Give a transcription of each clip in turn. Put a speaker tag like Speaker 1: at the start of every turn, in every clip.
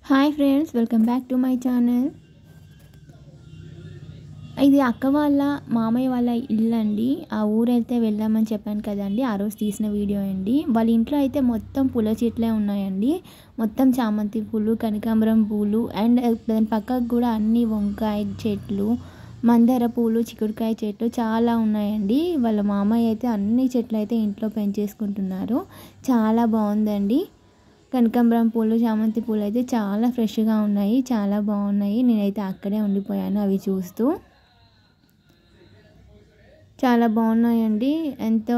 Speaker 1: Hi friends, welcome back to my channel. ఇది అక్క వాళ్ళ మామయ్య వాళ్ళ ఇల్లు అండి. ఆ ఊరైతే వెళ్దామని చెప్పాను కదండి, ఆ రోజు తీసిన వీడియో అండి. వాళ్ళ ఇంట్లో అయితే మొత్తం పూల చెట్లే ఉన్నాయండి. మొత్తం చామంతి పూలు, కనకాంబరం పూలు అండ్ దాని పక్కకు కూడా అన్ని వంకాయ చెట్లు, మందార పూలు, చిక్కుడుకాయ చెట్లు చాలా ఉన్నాయండి. వాళ్ళ మామయ్య అయితే అన్ని చెట్లు అయితే ఇంట్లో పెంచేసుకుంటున్నారు. చాలా బాగుందండి. కనకాంబరం పూలు, చామంతి పూలు అయితే చాలా ఫ్రెష్గా ఉన్నాయి, చాలా బాగున్నాయి. నేనైతే అక్కడే ఉండిపోయాను అవి చూస్తూ. చాలా బాగున్నాయండి, ఎంతో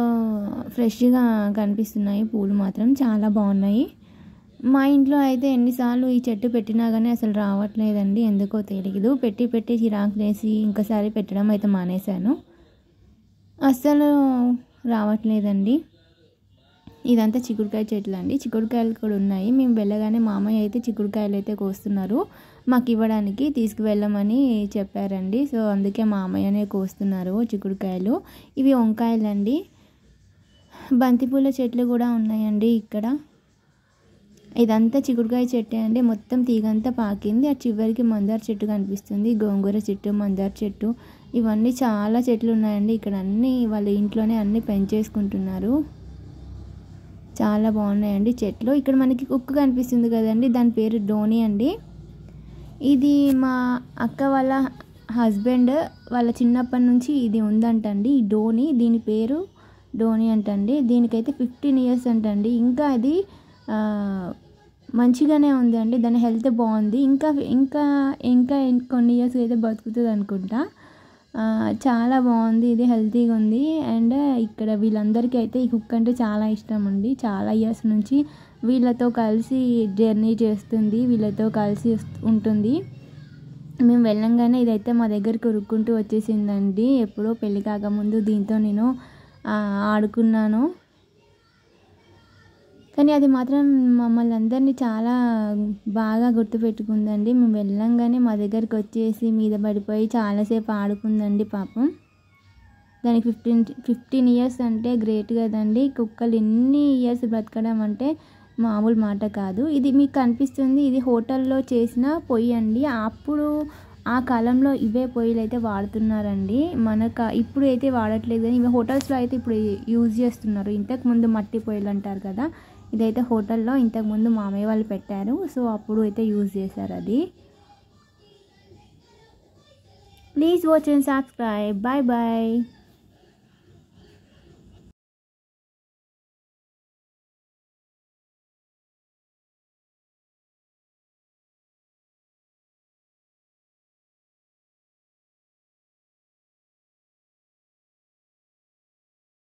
Speaker 1: ఫ్రెష్గా కనిపిస్తున్నాయి పూలు మాత్రం చాలా బాగున్నాయి. మా ఇంట్లో అయితే ఎన్నిసార్లు ఈ చెట్టు పెట్టినా కానీ అసలు రావట్లేదండి, ఎందుకో తెలియదు. పెట్టి పెట్టి చిరాకు వేసి ఇంకోసారి పెట్టడం అయితే మానేశాను. అస్సలు రావట్లేదండి. ఇదంతా చిక్కుడుకాయ చెట్లు అండి. చిక్కుడుకాయలు కూడా ఉన్నాయి. మేము వెళ్ళగానే మామయ్య అయితే చిక్కుడుకాయలు అయితే కోస్తున్నారు, మాకు ఇవ్వడానికి తీసుకువెళ్ళమని చెప్పారండి. సో అందుకే మామయ్యనే కోస్తున్నారు చిక్కుడుకాయలు. ఇవి వంకాయలండి. బంతిపూల చెట్లు కూడా ఉన్నాయండి ఇక్కడ. ఇదంతా చిక్కుడుకాయ చెట్టే అండి. మొత్తం తీగంతా పాకింది. ఆ చివరికి మందార చెట్టు కనిపిస్తుంది, గోంగూర చెట్టు, మందార చెట్టు, ఇవన్నీ చాలా చెట్లు ఉన్నాయండి. ఇక్కడ అన్నీ వాళ్ళ ఇంట్లోనే అన్నీ పెంచేసుకుంటున్నారు. చాలా బాగున్నాయండి చెట్లు. ఇక్కడ మనకి కుక్క కనిపిస్తుంది కదండి, దాని పేరు డోనీ అండి. ఇది మా అక్క వాళ్ళ హస్బెండ్ వాళ్ళ చిన్నప్పటి నుంచి ఇది ఉందంటండి, ఈ డోనీ. దీని పేరు డోనీ అంటండి. దీనికైతే 15 years అంటండి. ఇంకా అది మంచిగానే ఉందండి, దాని హెల్త్ బాగుంది. ఇంకా ఇంకా ఇంకా కొన్ని ఇయర్స్ అయితే బతుకుతుంది అనుకుంటా. చాలా బాగుంది, ఇది హెల్తీగా ఉంది. అండ్ ఇక్కడ వీళ్ళందరికీ అయితే ఈ కుక్క అంటే చాలా ఇష్టం అండి. చాలా ఇయర్స్ నుంచి వీళ్ళతో కలిసి జర్నీ చేస్తుంది, వీళ్ళతో కలిసి ఉంటుంది. మేము వెళ్ళంగానే ఇదైతే మా దగ్గరికి ఉరుక్కుంటూ వచ్చేసిందండి. ఎప్పుడో పెళ్ళి కాకముందు దీంతో నేను ఆడుకున్నాను, కానీ అది మాత్రం మమ్మల్ని అందరినీ చాలా బాగా గుర్తుపెట్టుకుందండి. మేము వెళ్ళంగానే మా దగ్గరికి వచ్చేసి మీద పడిపోయి చాలాసేపు ఆడుకుందండి పాపం. దానికి 15 years అంటే గ్రేట్ కదండి. కుక్కలు ఎన్ని ఇయర్స్ బ్రతకడం అంటే మామూలు మాట కాదు. ఇది మీకు కనిపిస్తుంది, ఇది హోటల్లో చేసిన పొయ్యి అండి. అప్పుడు ఆ కాలంలో ఇవే పొయ్యిలు అయితే వాడుతున్నారండి. ఇప్పుడు అయితే వాడట్లేదు, కానీ ఇవి హోటల్స్లో అయితే ఇప్పుడు యూజ్ చేస్తున్నారు. ఇంతకుముందు మట్టి పొయ్యిలు అంటారు కదా, ఇదైతే హోటల్లో ఇంతకుముందు మామయ్య వాళ్ళు పెట్టారు. సో అప్పుడు అయితే యూజ్ చేశారు అది. Please watch and subscribe. Bye bye.